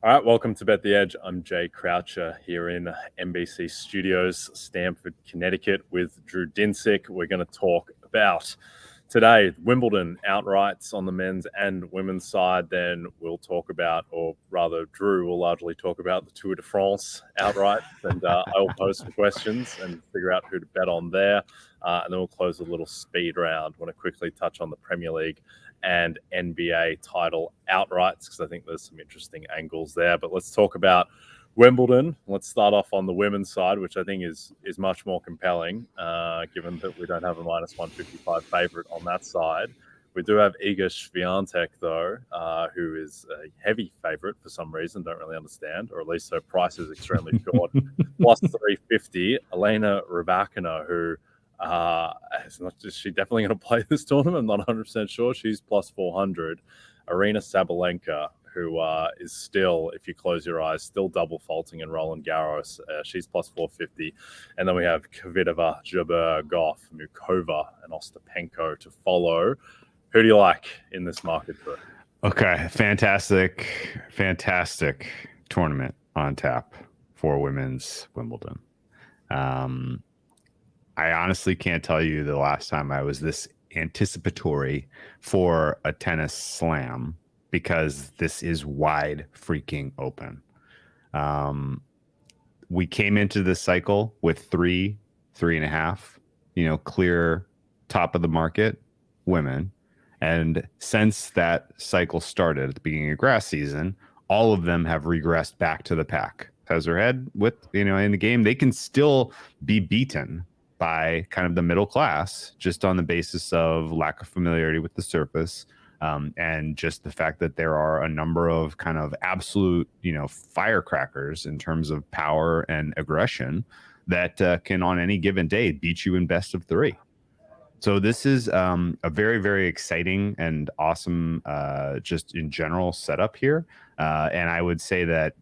All right, welcome to Bet the Edge. I'm Jay Croucher here in NBC Studios, Stamford, Connecticut, with Drew Dinsick. We're going to talk about today Wimbledon outrights on the men's and women's side. Then we'll talk about, or rather, Drew will largely talk about the Tour de France outright, and I'll post some questions and figure out who to bet on there. And then we'll close with a little speed round. I want to quickly touch on the Premier League and NBA title outrights, because I think there's some interesting angles there. But let's talk about Wimbledon. Let's start off on the women's side, which I think is much more compelling, given that we don't have a minus 155 favorite on that side. We do have Iga Swiatek, though, who is a heavy favorite for some reason. Don't really understand, or at least her price is extremely short. Plus 350. Elena Rybakina, who is she definitely going to play this tournament? I'm not 100% sure. She's plus 400. Arena Sabalenka, who is still, if you close your eyes, still double faulting in Roland Garros. She's plus 450. And then we have Kvitova, Jabeur, Goff, Mukova, and Ostapenko to follow. Who do you like in this market, Drew? Okay, fantastic tournament on tap for women's Wimbledon. I honestly can't tell you the last time I was this anticipatory for a tennis slam, because this is wide freaking open. We came into this cycle with 3.5, clear top of the market women. And since that cycle started at the beginning of grass season, all of them have regressed back to the pack. As their head with, in the game, they can still be beaten by kind of the middle class, just on the basis of lack of familiarity with the surface, and just the fact that there are a number of kind of absolute, firecrackers in terms of power and aggression that can on any given day beat you in best of three. So this is a very, very exciting and awesome, just in general setup here. And I would say that,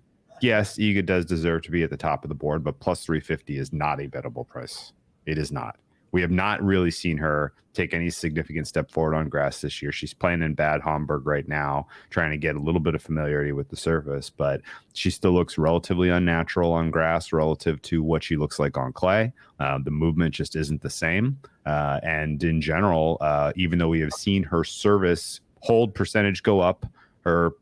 yes, Iga does deserve to be at the top of the board, but plus 350 is not a bettable price. It is not. We have not really seen her take any significant step forward on grass this year. She's playing in Bad Homburg right now, trying to get a little bit of familiarity with the surface, but she still looks relatively unnatural on grass relative to what she looks like on clay. The movement just isn't the same. And in general, even though we have seen her service hold percentage go up, her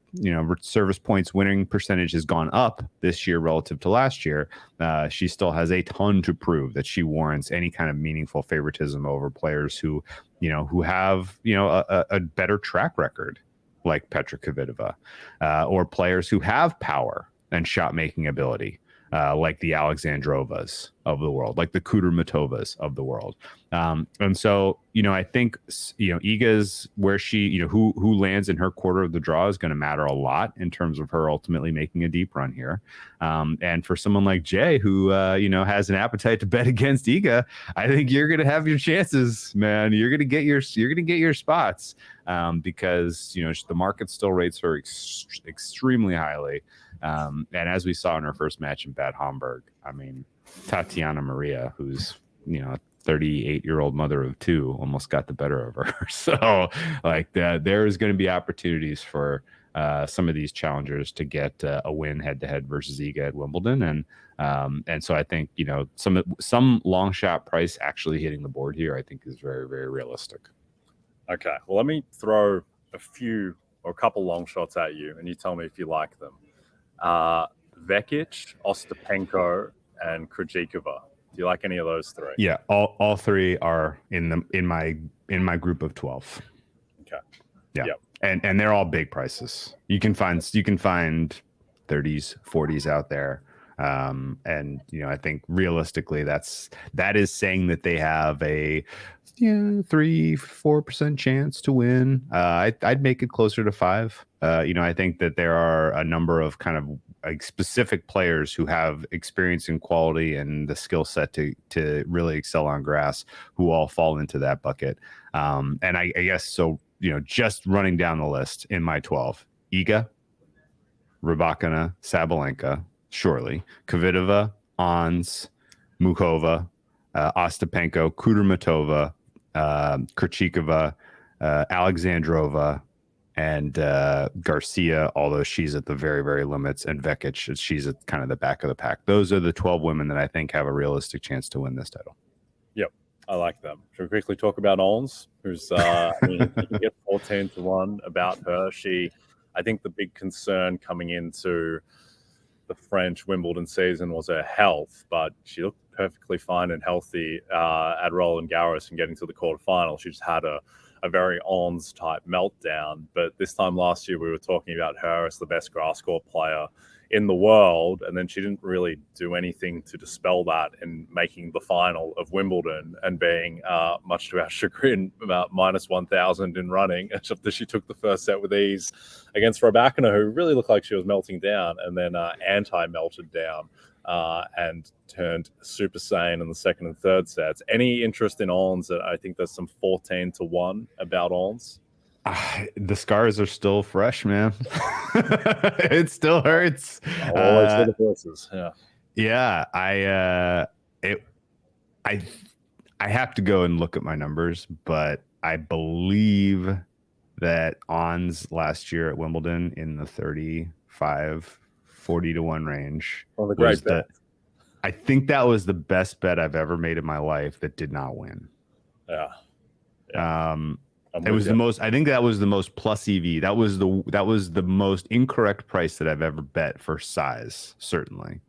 service points winning percentage has gone up this year relative to last year. She still has a ton to prove that she warrants any kind of meaningful favoritism over players who have a better track record, like Petra Kvitova, or players who have power and shot making ability, like the Alexandrovas of the world, like the Kudermetovas of the world. And so, I think, Iga's where she, who lands in her quarter of the draw is going to matter a lot in terms of her ultimately making a deep run here. And for someone like Jay, who, has an appetite to bet against Iga, I think you're going to have your chances, man. You're going to get your spots, because, the market still rates her extremely highly. And as we saw in her first match in Bad Homburg, I mean, Tatiana Maria, who's, 38-year-old mother of two, almost got the better of her. So there is going to be opportunities for some of these challengers to get a win head-to-head versus Iga at Wimbledon. And so I think, some long shot price actually hitting the board here, I think, is very, very realistic. Okay, well, let me throw a couple long shots at you, and you tell me if you like them. Vekic, Ostapenko, and Krejcikova. Do you like any of those three? Yeah, all three are in my group of 12. Okay. Yeah. Yep. And they're all big prices. You can find 30s, 40s out there. And I think realistically that is saying that they have a 3-4% chance to win. I'd make it closer to 5. I think that there are a number of kind of specific players who have experience and quality and the skill set to really excel on grass, who all fall into that bucket. And I guess so. Just running down the list in my 12: Iga, Rybakina, Sabalenka, surely, Kvitova, Ons, Mukova, Ostapenko, Kudermetova, Krejcikova, Alexandrova, and Garcia, although she's at the very, very limits, and Vekic, she's at kind of the back of the pack. Those are the 12 women that I think have a realistic chance to win this title. Yep, I like them. Should we quickly talk about Ons, who's I mean, you can get 14-1 about her. I think the big concern coming into the French Wimbledon season was her health, but she looked perfectly fine and healthy at Roland Garros and getting to the quarterfinal. She just had a very Ons type meltdown. But this time last year, we were talking about her as the best grass court player in the world, and then she didn't really do anything to dispel that in making the final of Wimbledon and being, much to our chagrin, about minus 1,000 in running, except that she took the first set with ease against Rybakina, who really looked like she was melting down, and then anti-melted down and turned super sane in the second and third sets. Any interest in Ons? I think there's some 14-1 about Ons. The scars are still fresh, man. It still hurts. Always for the voices. Yeah. I have to go and look at my numbers, but I believe that Ons last year at Wimbledon in the 40-1 range. Well, the great bet. I think that was the best bet I've ever made in my life that did not win. Yeah. It was the most. I think that was the most plus EV. That was the most incorrect price that I've ever bet for size. Certainly,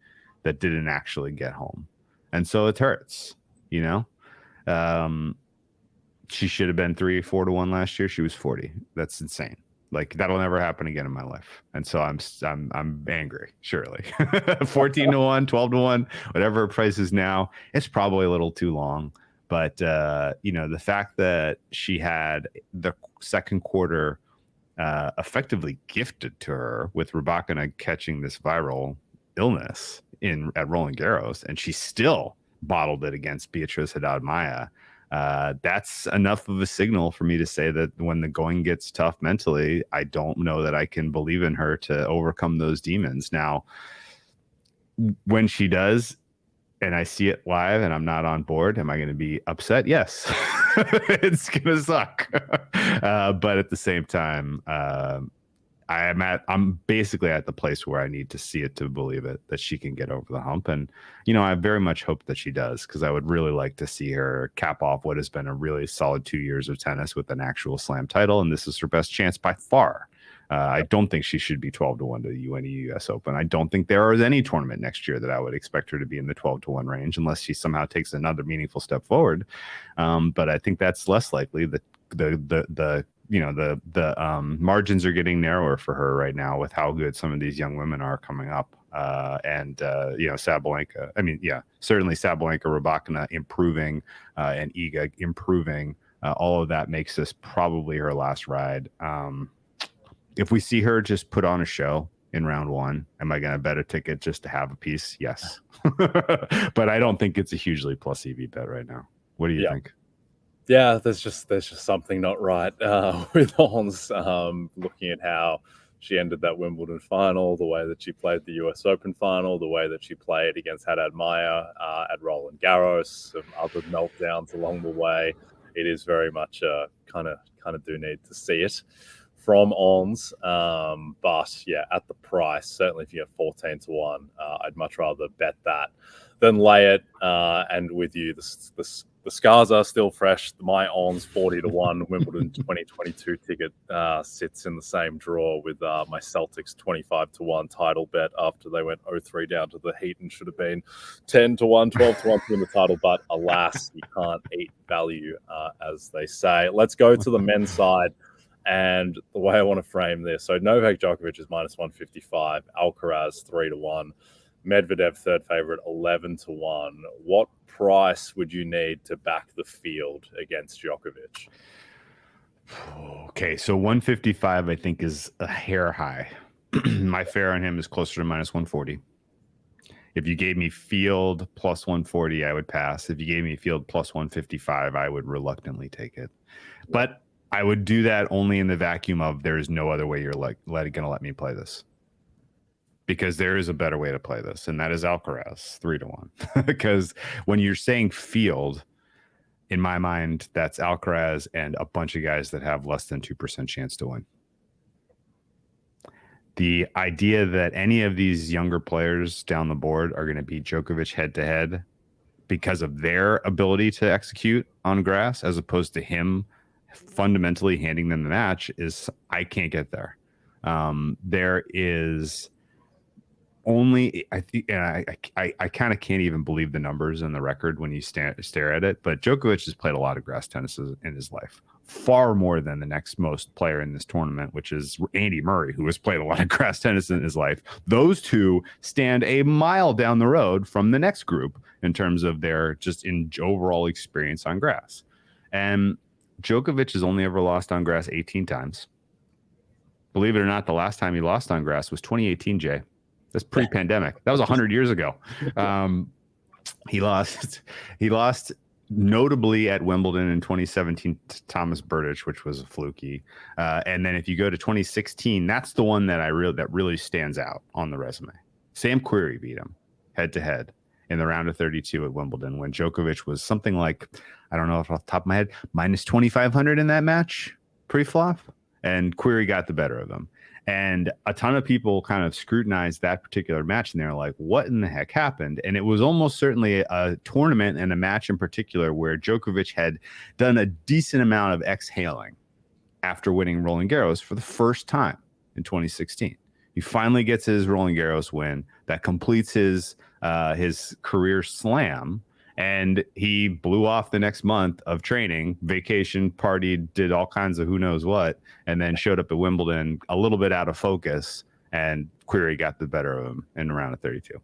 that didn't actually get home, and so it hurts. She should have been 3-4-1 last year. She was 40. That's insane. Like, that'll never happen again in my life. And so I'm angry. Surely, 14-1, 12-1, whatever price is now. It's probably a little too long. But, the fact that she had the second quarter effectively gifted to her with Rybakina catching this viral illness at Roland Garros, and she still bottled it against Beatriz Haddad Maia, that's enough of a signal for me to say that when the going gets tough mentally, I don't know that I can believe in her to overcome those demons. Now, when she does, and I see it live and I'm not on board, am I going to be upset? Yes. It's going to suck. But at the same time, I'm basically at the place where I need to see it to believe it, that she can get over the hump. And, I very much hope that she does, because I would really like to see her cap off what has been a really solid 2 years of tennis with an actual slam title. And this is her best chance by far. I don't think she should be 12-1 to the UNE US Open. I don't think there is any tournament next year that I would expect her to be in the 12-1 range unless she somehow takes another meaningful step forward. But I think that's less likely. The margins are getting narrower for her right now with how good some of these young women are coming up. Sabalenka. Certainly Sabalenka, Rybakina improving, and Iga improving. All of that makes this probably her last ride. If we see her just put on a show in round one, am I going to bet a ticket just to have a piece? Yes. But I don't think it's a hugely plus EV bet right now. What do you think? Yeah, there's just something not right with Ons. Looking at how she ended that Wimbledon final, the way that she played the US Open final, the way that she played against Haddad Maia at Roland Garros, some other meltdowns along the way. It is very much kind of do need to see it from Ons. But yeah, at the price, certainly if you get 14-1, I'd much rather bet that than lay it. And with you, the scars are still fresh. My Ons 40-1 Wimbledon 2022 ticket sits in the same drawer with my Celtics 25-1 title bet after they went 0-3 down to the Heat and should have been 10-1, 12-1 to win the title. But alas, you can't eat value, as they say. Let's go to the men's side. And the way I want to frame this, so Novak Djokovic is minus 155, Alcaraz 3-1, Medvedev third favorite 11-1. What price would you need to back the field against Djokovic? Okay, so 155 I think is a hair high. My fair on him is closer to minus 140. If you gave me field plus 140, I would pass. If you gave me field plus 155, I would reluctantly take it. But I would do that only in the vacuum of there is no other way you're going to let me play this. Because there is a better way to play this, and that is Alcaraz 3-1. Because when you're saying field, in my mind, that's Alcaraz and a bunch of guys that have less than 2% chance to win. the idea that any of these younger players down the board are going to beat Djokovic head to head because of their ability to execute on grass, as opposed to him fundamentally handing them the match, is I can't get there. There is only, I think, and I kind of can't even believe the numbers and the record when you stare at it. But Djokovic has played a lot of grass tennis in his life, far more than the next most player in this tournament, which is Andy Murray, who has played a lot of grass tennis in his life. Those two stand a mile down the road from the next group in terms of their just overall experience on grass. And Djokovic has only ever lost on grass 18 times. Believe it or not, the last time he lost on grass was 2018, Jay. That's pre-pandemic. That was 100 years ago. He lost notably at Wimbledon in 2017 to Thomas Berdych, which was a fluky. And then if you go to 2016, that's the one that really stands out on the resume. Sam Querrey beat him head to head in the round of 32 at Wimbledon when Djokovic was something like, I don't know off the top of my head, minus 2,500 in that match pre-flop, and Querrey got the better of him. And a ton of people kind of scrutinized that particular match, and they're like, what in the heck happened? And it was almost certainly a tournament and a match in particular where Djokovic had done a decent amount of exhaling after winning Roland Garros for the first time in 2016. He finally gets his Roland Garros win that completes his career slam, and he blew off the next month of training, vacation, partied, did all kinds of who knows what, and then showed up at Wimbledon a little bit out of focus, and Querrey got the better of him in the round of 32.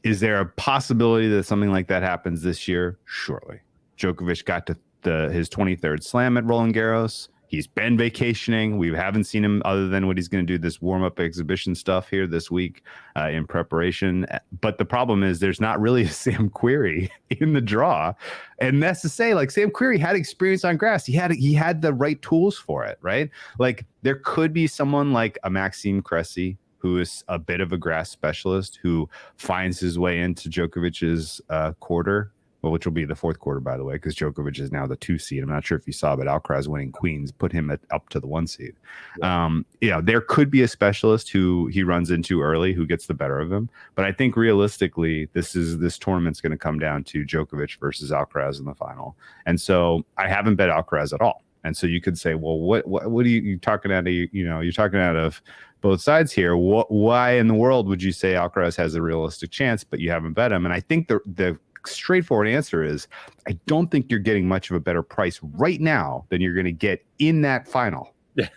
Is there a possibility that something like that happens this year? Surely. Djokovic got to his 23rd slam at Roland Garros. He's been vacationing. We haven't seen him other than what he's going to do, this warm-up exhibition stuff here this week in preparation. But the problem is there's not really a Sam Querrey in the draw. And that's to say, like, Sam Querrey had experience on grass. He had the right tools for it, right? Like, there could be someone like a Maxime Cressy, who is a bit of a grass specialist, who finds his way into Djokovic's quarter, which will be the fourth quarter, by the way, because Djokovic is now the 2 seed. I'm not sure if you saw, but Alcaraz winning Queens put him up to the 1 seed. Yeah. There could be a specialist who he runs into early who gets the better of him. But I think realistically, this tournament's going to come down to Djokovic versus Alcaraz in the final. And so I haven't bet Alcaraz at all. And so you could say, well, what are you talking out of? You're talking out of both sides here. Why in the world would you say Alcaraz has a realistic chance, but you haven't bet him? And I think the straightforward answer is I don't think you're getting much of a better price right now than you're going to get in that final. Yeah.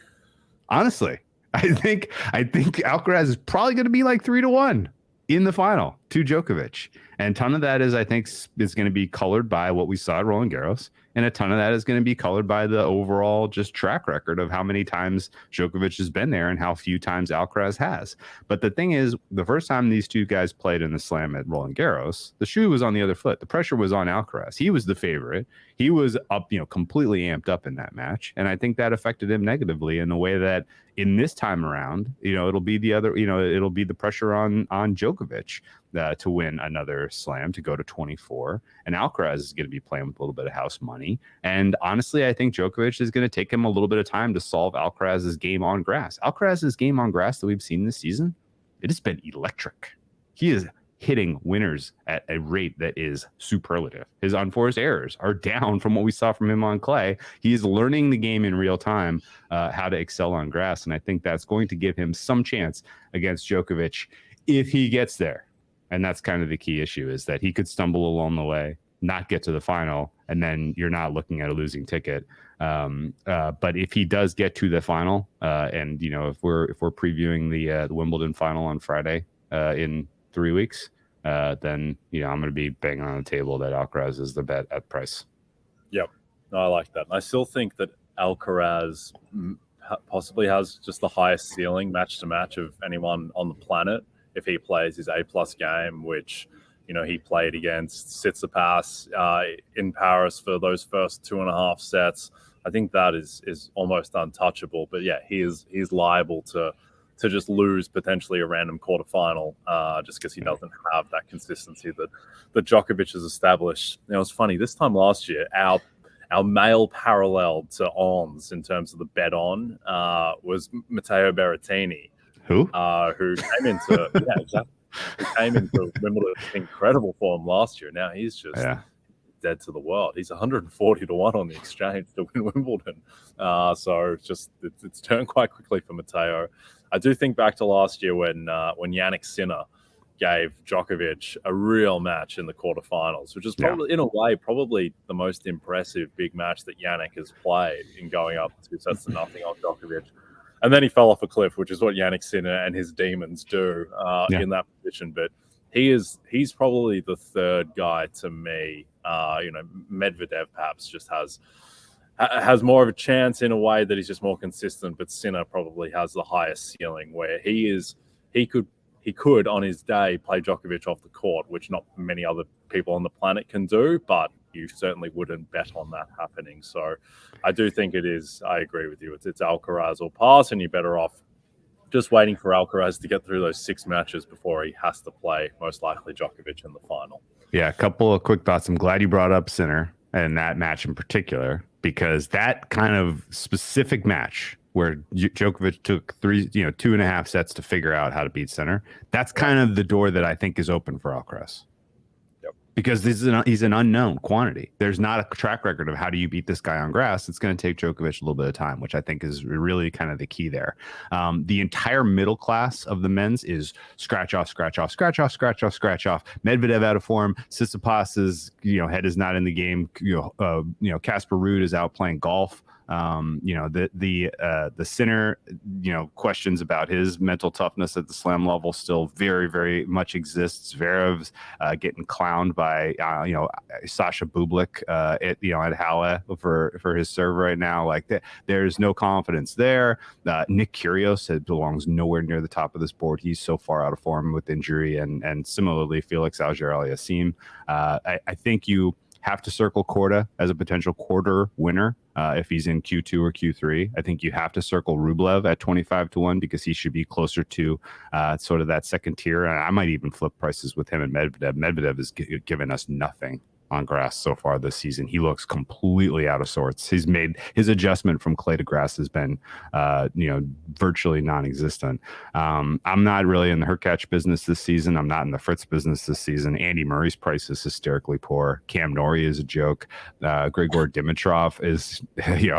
Honestly, I think Alcaraz is probably going to be like 3-1 in the final to Djokovic. And a ton of that I think is going to be colored by what we saw at Roland Garros. And a ton of that is going to be colored by the overall just track record of how many times Djokovic has been there and how few times Alcaraz has. But the thing is, the first time these two guys played in the slam at Roland Garros, the shoe was on the other foot. The pressure was on Alcaraz. He was the favorite. He was up, completely amped up in that match. And I think that affected him negatively in the way that in this time around, it'll be it'll be the pressure on Djokovic to win another slam, to go to 24. And Alcaraz is going to be playing with a little bit of house money. And honestly, I think Djokovic is going to take him a little bit of time to solve Alcaraz's game on grass. Alcaraz's game on grass that we've seen this season, it has been electric. He is hitting winners at a rate that is superlative. His unforced errors are down from what we saw from him on clay. He is learning the game in real time, how to excel on grass. And I think that's going to give him some chance against Djokovic if he gets there. And that's kind of the key issue, is that he could stumble along the way, not get to the final, and then you're not looking at a losing ticket. But if he does get to the final, and if we're previewing the Wimbledon final on Friday in 3 weeks, then I'm going to be banging on the table that Alcaraz is the bet at price. Yep, no, I like that. I still think that Alcaraz possibly has just the highest ceiling match to match of anyone on the planet if he plays his A+ game, which he played against Tsitsipas in Paris for those first 2.5 sets. I think that is almost untouchable. But yeah, he's liable to just lose potentially a random quarterfinal just because he doesn't have that consistency that Djokovic has established. It's funny, this time last year, our male parallel to Ons in terms of the bet on was Matteo Berrettini. who came into exactly, who came into Wimbledon in incredible form last year. Now he's just dead to the world. He's 140 to 1 on the exchange to win Wimbledon. So it's turned quite quickly for Matteo. I do think back to last year when Jannik Sinner gave Djokovic a real match in the quarterfinals, which is probably, in a way, probably the most impressive big match that Jannik has played in going up 2-0 on Djokovic. And then he fell off a cliff, which is what Jannik Sinner and his demons do in that position. But he's probably the third guy to me. Medvedev perhaps just has more of a chance in a way that he's just more consistent, but Sinner probably has the highest ceiling where he could on his day play Djokovic off the court, which not many other people on the planet can do, but you certainly wouldn't bet on that happening. So I do think it is, I agree with you, it's Alcaraz or pass, and you're better off just waiting for Alcaraz to get through those 6 matches before he has to play, most likely, Djokovic in the final. Yeah, a couple of quick thoughts. I'm glad you brought up Sinner and that match in particular, because that kind of specific match where Djokovic took 2.5 sets to figure out how to beat Sinner, that's kind of the door that I think is open for Alcaraz. Because he's an unknown quantity. There's not a track record of how do you beat this guy on grass. It's going to take Djokovic a little bit of time, which I think is really kind of the key there. The entire middle class of the men's is scratch off, scratch off, scratch off, scratch off, scratch off. Medvedev out of form. Tsitsipas's head is not in the game. Casper Ruud is out playing golf. The Sinner, questions about his mental toughness at the slam level still very, very much exists. Zverev's getting clowned by Sasha Bublik at Halle for his serve right now. Like that, there's no confidence there. Nick Kyrgios belongs nowhere near the top of this board. He's so far out of form with injury, and similarly Felix Auger-Aliassime. I think you have to circle Korda as a potential quarter winner if he's in Q2 or Q3. I think you have to circle Rublev at 25 to 1 because he should be closer to sort of that second tier. And I might even flip prices with him and Medvedev. Medvedev has given us nothing on grass so far this season. He looks completely out of sorts. He's made his adjustment from clay to grass has been, virtually non-existent. I'm not really in the Hurkacz business this season. I'm not in the Fritz business this season. Andy Murray's price is hysterically poor. Cam Norrie is a joke. Grigor Dimitrov is,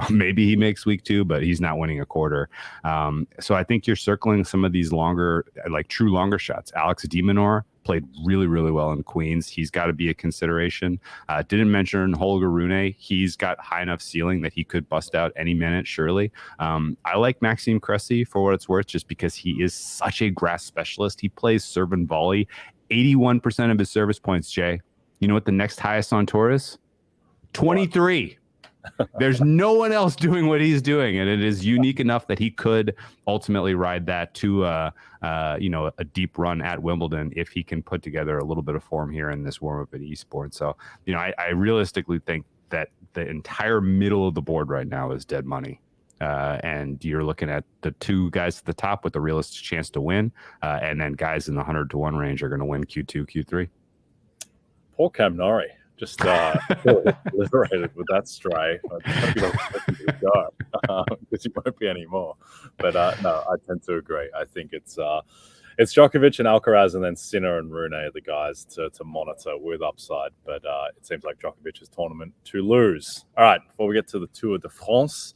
maybe he makes week 2, but he's not winning a quarter. So I think you're circling some of these longer, like true longer shots. Alex de Minaur played really, really well in Queens. He's got to be a consideration. Didn't mention Holger Rune. He's got high enough ceiling that he could bust out any minute, surely. I like Maxime Cressy for what it's worth, just because he is such a grass specialist. He plays serve and volley. 81% of his service points, Jay. You know what the next highest on tour is? 23. There's no one else doing what he's doing, and it is unique enough that he could ultimately ride that to a deep run at Wimbledon if he can put together a little bit of form here in this warm up at Eastbourne. So, I realistically think that the entire middle of the board right now is dead money. And you're looking at the 2 guys at the top with a realistic chance to win, and then guys in the 100 to 1 range are going to win Q2, Q3. Poor Cam Norrie. Just liberated with that stray. Because he won't be anymore. But no, I tend to agree. I think it's Djokovic and Alcaraz, and then Sinner and Rune are the guys to monitor with upside. But it seems like Djokovic's tournament to lose. All right, before we get to the Tour de France,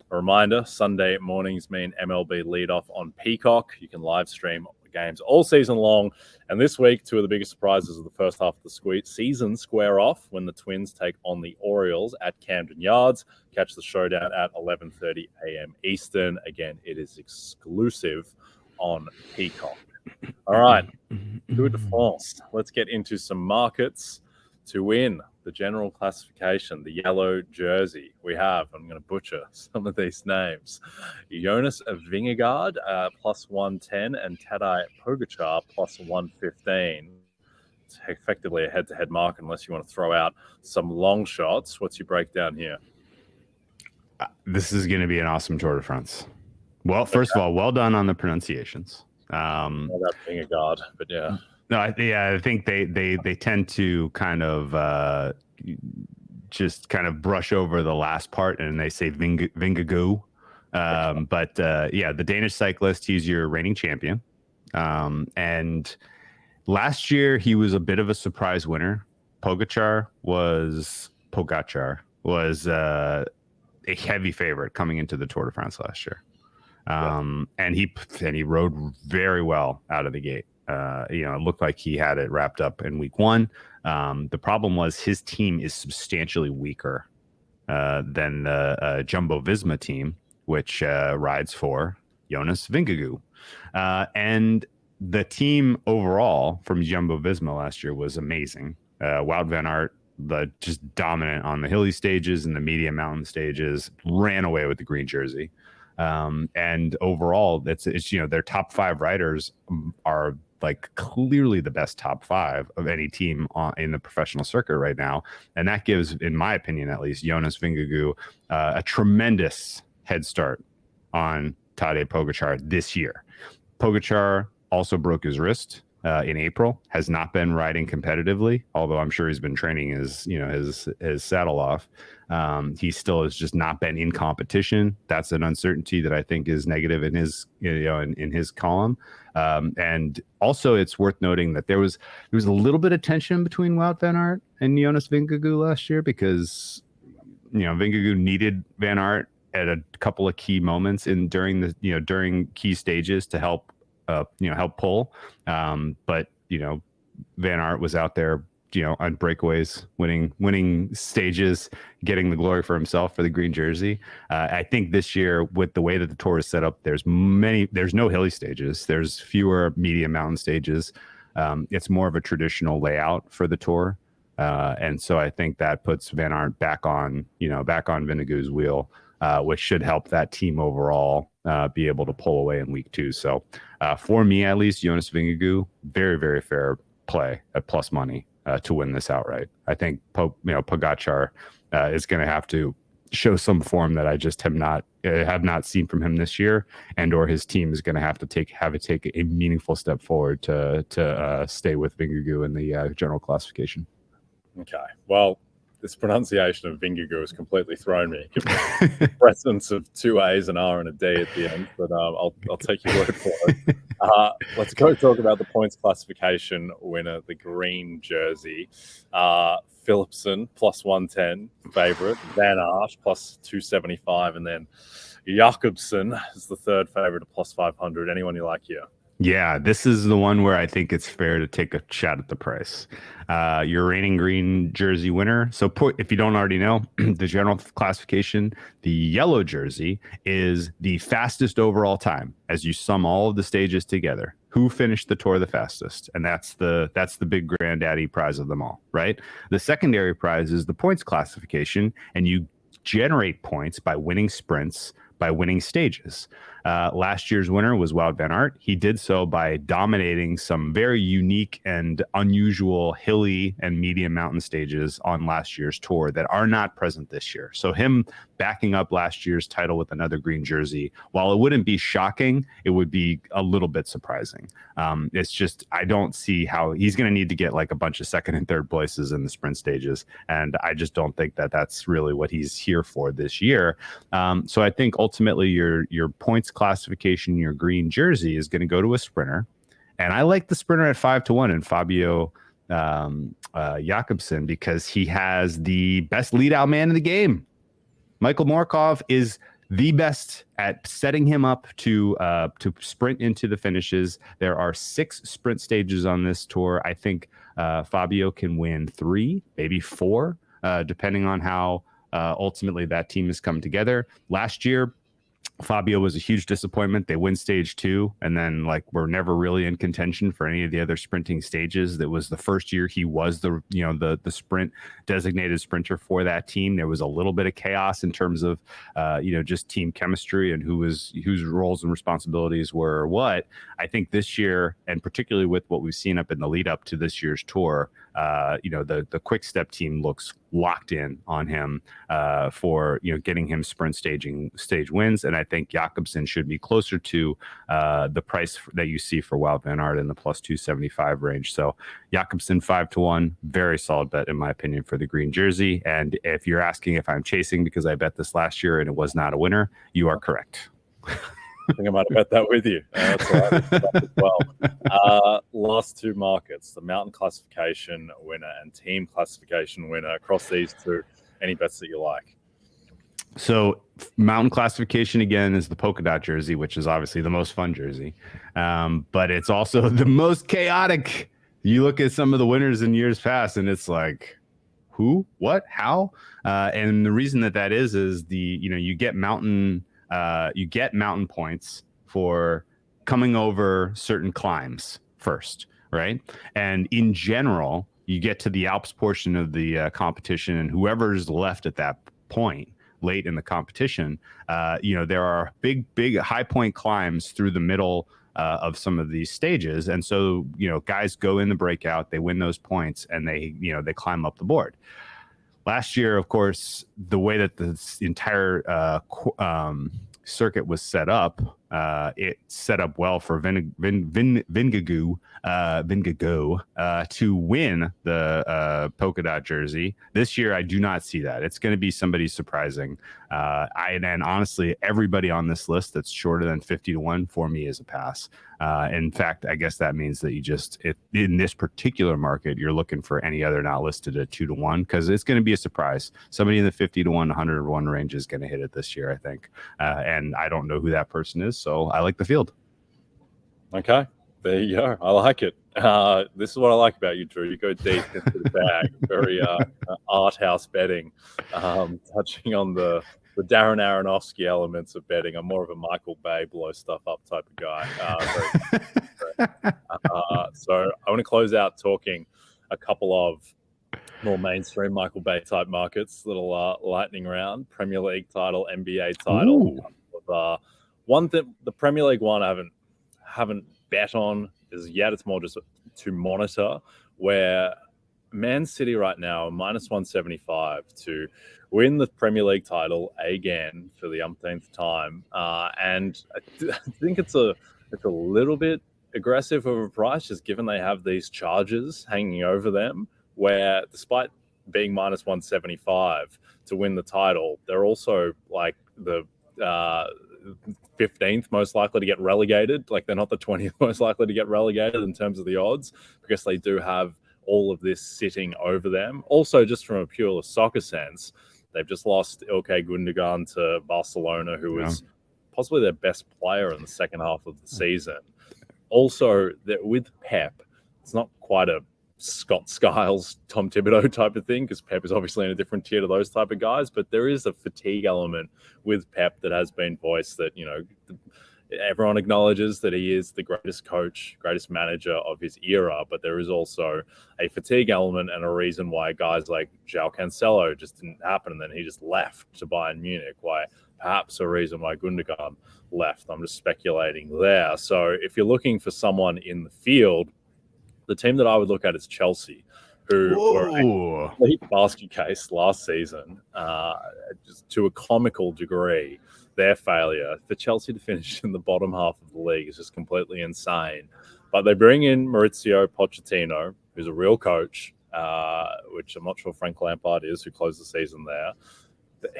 a reminder, Sunday mornings mean MLB leadoff on Peacock. You can live stream games all season long, and this week 2 of the biggest surprises of the first half of the season square off when the Twins take on the Orioles at Camden Yards. Catch the showdown at 11:30 a.m. Eastern. Again, it is exclusive on Peacock. All right, Tour de France. Let's get into some markets to win the general classification, the yellow jersey. We have, I'm going to butcher some of these names, Jonas Vingegaard plus 110 and Tadej Pogačar plus 115. It's effectively a head-to-head mark unless you want to throw out some long shots. What's your breakdown here? This is going to be an awesome Tour de France. Well, first of all, well done on the pronunciations. Well, that Vingegaard, but yeah. No, I think they tend to kind of just kind of brush over the last part, and they say Vingegaard. Yeah, the Danish cyclist, he's your reigning champion. And last year he was a bit of a surprise winner. Pogacar was a heavy favorite coming into the Tour de France last year. And he rode very well out of the gate. It looked like he had it wrapped up in week one. The problem was his team is substantially weaker than the Jumbo-Visma team, which rides for Jonas Vingegaard. And the team overall from Jumbo-Visma last year was amazing. Wout van Aert, just dominant on the hilly stages and the medium mountain stages, ran away with the green jersey. And overall, it's their top 5 riders are like clearly the best top 5 of any team in the professional circuit right now. And that gives, in my opinion, at least, Jonas Vingegaard a tremendous head start on Tadej Pogacar this year. Pogacar also broke his wrist in April, has not been riding competitively, although I'm sure he's been training his saddle off. He still has just not been in competition. That's an uncertainty that I think is negative in his in his column. And also, it's worth noting that there was a little bit of tension between Wout van Aert and Jonas Vingegaard last year because Vingegaard needed Van Aert at a couple of key moments during key stages to help pull. But Van Aert was out there on breakaways, winning stages, getting the glory for himself for the green jersey. I think this year, with the way that the Tour is set up, there's no hilly stages. There's fewer medium mountain stages. It's more of a traditional layout for the Tour. And so I think that puts Van Aert back on Vingegaard's wheel, which should help that team overall be able to pull away in week 2. So for me, at least, Jonas Vingegaard, very, very fair play at plus money to win this outright. I think Pogacar is going to have to show some form that I just have not seen from him this year, or his team is going to have to take a meaningful step forward to stay with Vingegaard in the general classification. Okay, well, this pronunciation of Vingegaard has completely thrown me. The presence of 2 A's, an R, and a D at the end, but I'll take your word for it. Let's go talk about the points classification winner, the green jersey. Philipsen plus 110 favorite, Van Aert plus 275, and then Jakobsen is the third favorite at plus 500. Anyone you like here? Yeah, this is the one where I think it's fair to take a shot at the price. Your reigning green jersey winner. So if you don't already know, the general classification, the yellow jersey is the fastest overall time as you sum all of the stages together. Who finished the Tour the fastest? And that's the big granddaddy prize of them all, right? The secondary prize is the points classification, and you generate points by winning sprints, by winning stages. Last year's winner was Wout van Aert. He did so by dominating some very unique and unusual hilly and medium mountain stages on last year's Tour that are not present this year. So him backing up last year's title with another green jersey, while it wouldn't be shocking, it would be a little bit surprising. It's just, I don't see how he's going to need to get like a bunch of second and third places in the sprint stages. And I just don't think that that's really what he's here for this year. So I think ultimately your points classification, your green jersey is going to go to a sprinter. And I like the sprinter at 5-1 and Fabio Jakobsen because he has the best lead out man in the game. Michael Morkov is the best at setting him up to sprint into the finishes. There are 6 sprint stages on this Tour. I think Fabio can win 3, maybe 4, depending on how ultimately that team has come together. Last year, Fabio was a huge disappointment. They win stage 2 and then were never really in contention for any of the other sprinting stages. That was the first year he was the sprint designated sprinter for that team. There was a little bit of chaos in terms of just team chemistry and whose roles and responsibilities were what. I think this year, and particularly with what we've seen up in the lead up to this year's Tour, the Quick Step team looks locked in on him for getting him sprint stage wins, and I think Jakobsen should be closer to the price that you see for Wout van Aert in the plus 275 range. So Jakobsen 5-1, very solid bet in my opinion for the green jersey. And if you're asking if I'm chasing because I bet this last year and it was not a winner, you are correct. I think I might have bet that with you. That's all right as well. Last two markets, the mountain classification winner and team classification winner. Across these two, any bets that you like? So mountain classification again is the polka dot jersey, which is obviously the most fun jersey, but it's also the most chaotic. You look at some of the winners in years past, and it's like, who, what, how, and the reason that is you get mountain points for coming over certain climbs first, right? And in general, you get to the Alps portion of the competition, and whoever's left at that point late in the competition, there are big high point climbs through the middle of some of these stages. And so, guys go in the breakout, they win those points, and they climb up the board. Last year, of course, the way that this entire circuit was set up, it set up well for Vingegaard to win the polka dot jersey. This year, I do not see that. It's going to be somebody surprising. And honestly, everybody on this list that's shorter than 50-1 for me is a pass. In fact, I guess that means that in this particular market, you're looking for any other not listed at 2-1 because it's going to be a surprise. Somebody in the 50-1, 100-1 range is going to hit it this year, I think. And I don't know who that person is, so I like the field. Okay, there you go. I like it. This is what I like about you, Drew. You go deep into the bag. Very art house betting, touching on the Darren Aronofsky elements of betting. I'm more of a Michael Bay blow stuff up type of guy. So I want to close out talking a couple of more mainstream Michael Bay type markets. Little lightning round, Premier League title, NBA title. One thing, the Premier League one I haven't bet on as yet. It's more just to monitor, where Man City right now minus 175 to win the Premier League title again for the umpteenth time, and I think it's a little bit aggressive of a price, just given they have these charges hanging over them, where despite being minus 175 to win the title, they're also like the 15th most likely to get relegated. Like, they're not the 20th most likely to get relegated in terms of the odds, because they do have all of this sitting over them. Also, just from a pure soccer sense, they've just lost Ilkay Gundogan to Barcelona, who was possibly their best player in the second half of the season. Also, with Pep, it's not quite a Scott Skiles, Tom Thibodeau type of thing, because Pep is obviously in a different tier to those type of guys, but there is a fatigue element with Pep that has been voiced, that everyone acknowledges that he is the greatest coach, greatest manager of his era, but there is also a fatigue element and a reason why guys like João Cancelo just didn't happen, and then he just left to Bayern Munich, why perhaps a reason why Gundogan left. I'm just speculating there. So if you're looking for someone in the field, the team that I would look at is Chelsea, who were a complete basket case last season, just to a comical degree. Their failure for Chelsea to finish in the bottom half of the league is just completely insane. But they bring in Maurizio Pochettino, who's a real coach, which I'm not sure Frank Lampard is, who closed the season there.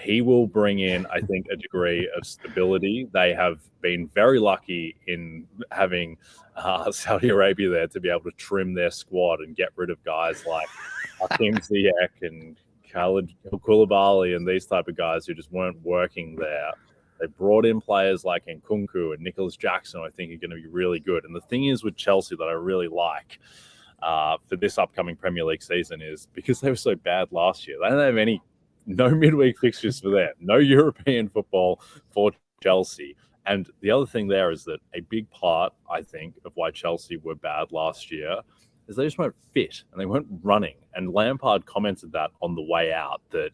He will bring in, I think, a degree of stability. They have been very lucky in having Saudi Arabia there to be able to trim their squad and get rid of guys like Hakim Ziyech and Khalid Koulibaly and these type of guys who just weren't working there. They brought in players like Nkunku and Nicholas Jackson, I think, are going to be really good. And the thing is with Chelsea that I really like for this upcoming Premier League season is, because they were so bad last year, they don't have no midweek fixtures for them, no European football for Chelsea. And the other thing there is that a big part, I think, of why Chelsea were bad last year is they just weren't fit and they weren't running. And Lampard commented that on the way out, that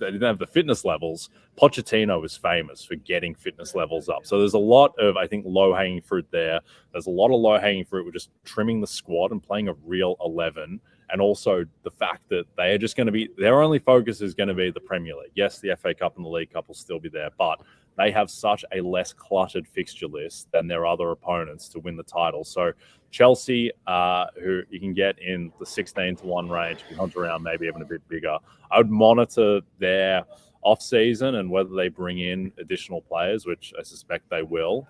they didn't have the fitness levels. Pochettino was famous for getting fitness levels up. So there's a lot of, I think, low-hanging fruit there. There's a lot of low-hanging fruit with just trimming the squad and playing a real 11. And also the fact that they are just going to be, their only focus is going to be the Premier League. Yes, the FA Cup and the League Cup will still be there, but they have such a less cluttered fixture list than their other opponents to win the title. So Chelsea, who you can get in the 16-1 range, can hunt around maybe even a bit bigger. I would monitor their off-season and whether they bring in additional players, which I suspect they will.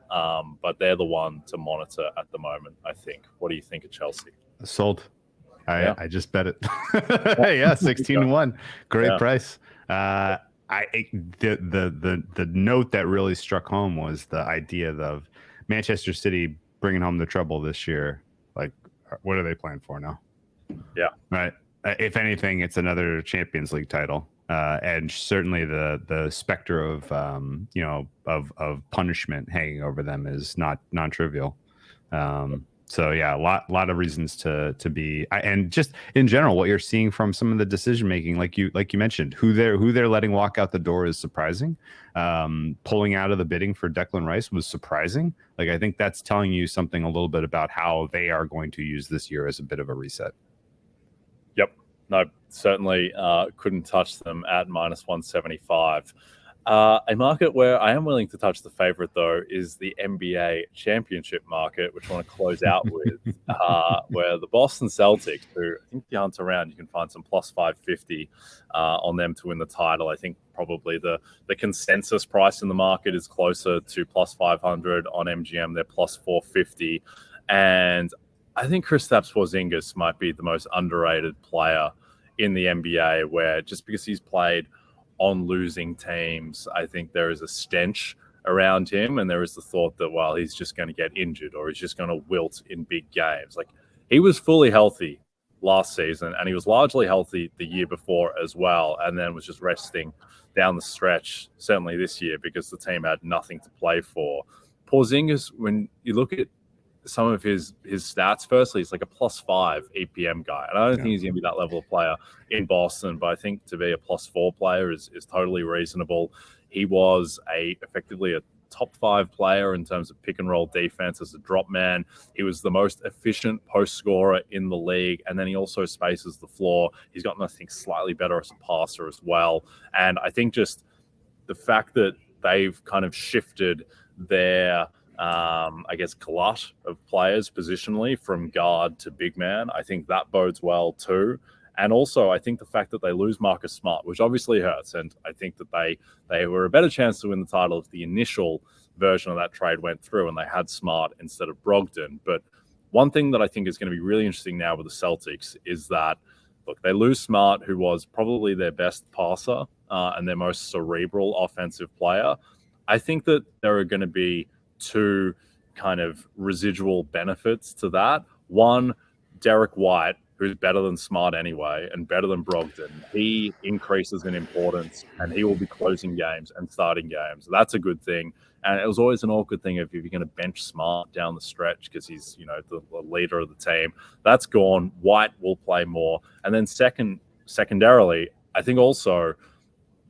But they're the one to monitor at the moment, I think. What do you think of Chelsea? Sold. I just bet it. Yeah, 16-1. Great price. The note that really struck home was the idea of Manchester City bringing home the treble this year. Like, what are they playing for now? Yeah. Right. If anything, it's another Champions League title. And certainly the specter of of punishment hanging over them is not non-trivial. So yeah, a lot of reasons to be, and just in general, what you're seeing from some of the decision making, like you mentioned, who they're letting walk out the door is surprising. Pulling out of the bidding for Declan Rice was surprising. Like, I think that's telling you something a little bit about how they are going to use this year as a bit of a reset. Yep. No, certainly couldn't touch them at -175. A market where I am willing to touch the favorite, though, is the NBA championship market, which I want to close out with, where the Boston Celtics, who I think you hunt around, you can find some +550 on them to win the title. I think probably the consensus price in the market is closer to +500 on MGM. They're +450. And I think Kristaps Porzingis might be the most underrated player in the NBA, where just because he's played on losing teams, I think there is a stench around him, and there is the thought that, well, he's just going to get injured or he's just going to wilt in big games. Like, he was fully healthy last season, and he was largely healthy the year before as well, and then was just resting down the stretch, certainly this year, because the team had nothing to play for. Porzingis, when you look at some of his stats, firstly, he's like a +5 EPM guy. And I don't think he's going to be that level of player in Boston, but I think to be a +4 player is totally reasonable. He was effectively a top 5 player in terms of pick and roll defense as a drop man. He was the most efficient post scorer in the league. And then he also spaces the floor. He's gotten, I think, slightly better as a passer as well. And I think just the fact that they've kind of shifted their glut of players positionally from guard to big man, I think that bodes well too. And also, I think the fact that they lose Marcus Smart, which obviously hurts, and I think that they were a better chance to win the title if the initial version of that trade went through and they had Smart instead of Brogdon. But one thing that I think is going to be really interesting now with the Celtics is that, look, they lose Smart, who was probably their best passer and their most cerebral offensive player. I think that there are going to be two kind of residual benefits to that. One, Derek White, who's better than Smart anyway and better than Brogdon, he increases in importance and he will be closing games and starting games. That's a good thing. And it was always an awkward thing if you're going to bench Smart down the stretch because he's, the leader of the team. That's gone. White will play more. And then secondarily, I think also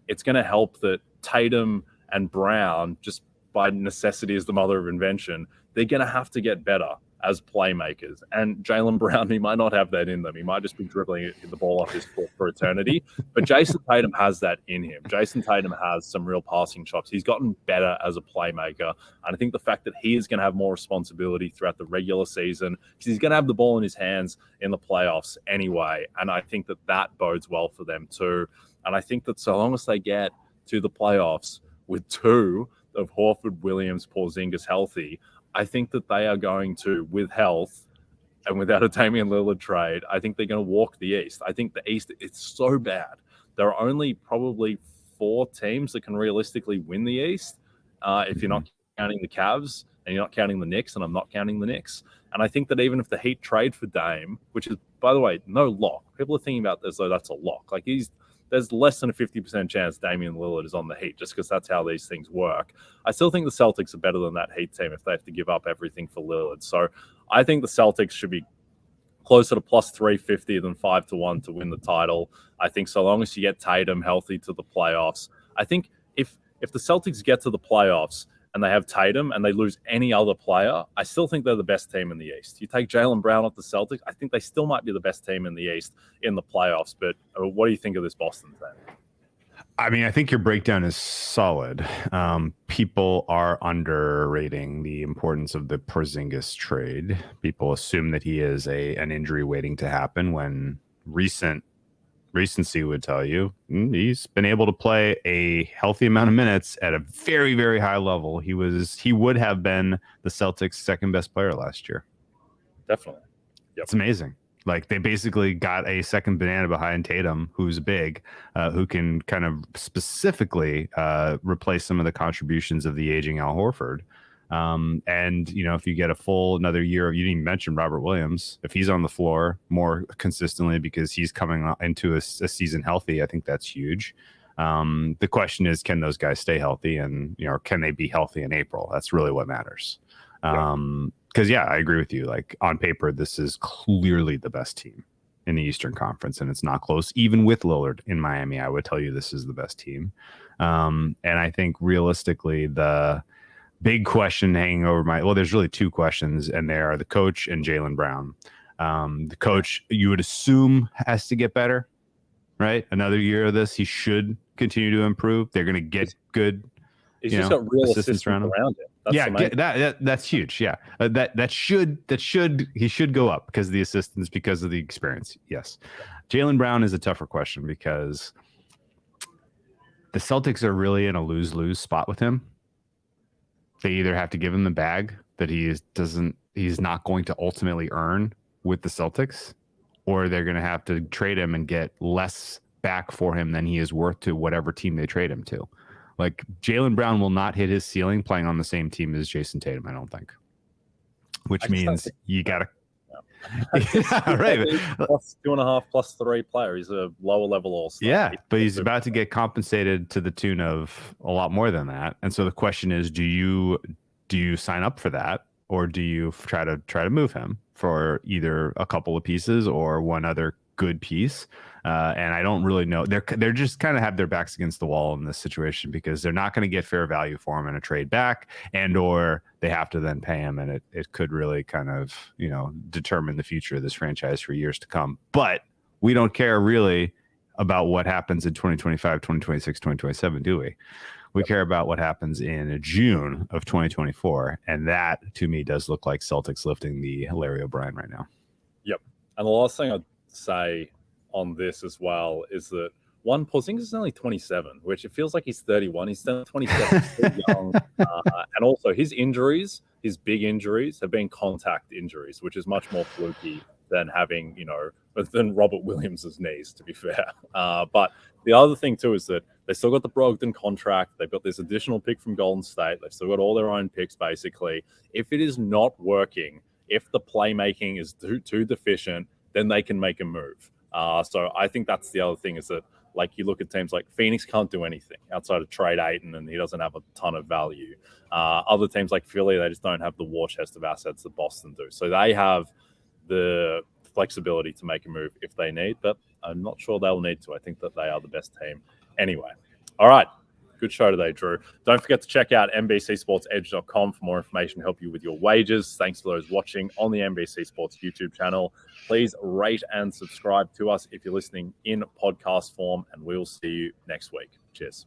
it's going to help that Tatum and Brown, just by necessity as the mother of invention, they're going to have to get better as playmakers. And Jaylen Brown, he might not have that in them. He might just be dribbling the ball off his foot for eternity. But Jason Tatum has that in him. Jason Tatum has some real passing chops. He's gotten better as a playmaker. And I think the fact that he is going to have more responsibility throughout the regular season, because he's going to have the ball in his hands in the playoffs anyway. And I think that bodes well for them too. And I think that so long as they get to the playoffs with two of Horford, Williams, Porzingis healthy, I think that they are going to, with health and without a Damian Lillard trade, I think they're going to walk the East. I think the East, it's so bad. There are only probably 4 teams that can realistically win the East if you're not counting the Cavs and you're not counting the Knicks, and I'm not counting the Knicks. And I think that even if the Heat trade for Dame, which is, by the way, no lock. People are thinking about this, though, that's a lock. Like, there's less than a 50% chance Damian Lillard is on the Heat, just because that's how these things work. I still think the Celtics are better than that Heat team if they have to give up everything for Lillard. So I think the Celtics should be closer to plus 350 than 5-1 to win the title. I think so long as you get Tatum healthy to the playoffs, I think if the Celtics get to the playoffs and they have Tatum and they lose any other player, I still think they're the best team in the East. You take Jaylen Brown off the Celtics, I think they still might be the best team in the East in the playoffs. But what do you think of this Boston team? I mean, I think your breakdown is solid. People are underrating the importance of the Porzingis trade. People assume that he is an injury waiting to happen when recency would tell you he's been able to play a healthy amount of minutes at a very, very high level. He would have been the Celtics' second best player last year. Definitely. Yep. It's amazing. Like, they basically got a second banana behind Tatum, who's big, who can kind of specifically replace some of the contributions of the aging Al Horford. And, if you get a full another year, you didn't even mention Robert Williams. If he's on the floor more consistently because he's coming into a season healthy, I think that's huge. The question is, can those guys stay healthy, and, can they be healthy in April? That's really what matters. Because, I agree with you. Like, on paper, this is clearly the best team in the Eastern Conference, and it's not close. Even with Lillard in Miami, I would tell you this is the best team. And I think realistically, the big question hanging over there's really two questions, and they are the coach and Jaylen Brown. The coach, you would assume, has to get better, right? Another year of this, he should continue to improve. They're going to get good. He's just got real assistants around him. That's huge. Yeah, he should go up because of the assistants, because of the experience. Yes, Jaylen Brown is a tougher question because the Celtics are really in a lose-lose spot with him. They either have to give him the bag that he's not going to ultimately earn with the Celtics, or they're going to have to trade him and get less back for him than he is worth to whatever team they trade him to. Like, Jaylen Brown will not hit his ceiling playing on the same team as Jason Tatum, I don't think. Which means you got to... Yeah, right. Plus 2.5, plus 3 player. He's a lower level all-star. Yeah, but he's about to get compensated to the tune of a lot more than that. And so the question is, do you sign up for that, or do you try to move him for either a couple of pieces or one other good piece? And I don't really know. They're just kind of have their backs against the wall in this situation because they're not going to get fair value for him in a trade back, and or they have to then pay him, and it could really kind of determine the future of this franchise for years to come. But we don't care really about what happens in 2025, 2026, 2027, do we? We care about what happens in June of 2024, and that to me does look like Celtics lifting the Larry O'Brien right now. Yep. And the last thing I'd say on this as well is that Porzingis is only 27, which it feels like he's 31. He's still 27, still young. And also his big injuries have been contact injuries, which is much more fluky than having, than Robert Williams's knees, to be fair. But the other thing too is that they still got the Brogdon contract. They've got this additional pick from Golden State. They've still got all their own picks, basically. If it is not working, if the playmaking is too deficient, then they can make a move. So I think that's the other thing is that, like, you look at teams like Phoenix can't do anything outside of trade Ayton, and he doesn't have a ton of value. Other teams like Philly, they just don't have the war chest of assets that Boston do. So they have the flexibility to make a move if they need, but I'm not sure they'll need to. I think that they are the best team anyway. All right. Good show today, Drew. Don't forget to check out NBCSportsEdge.com for more information to help you with your wagers. Thanks to those watching on the NBC Sports YouTube channel. Please rate and subscribe to us if you're listening in podcast form, and we'll see you next week. Cheers.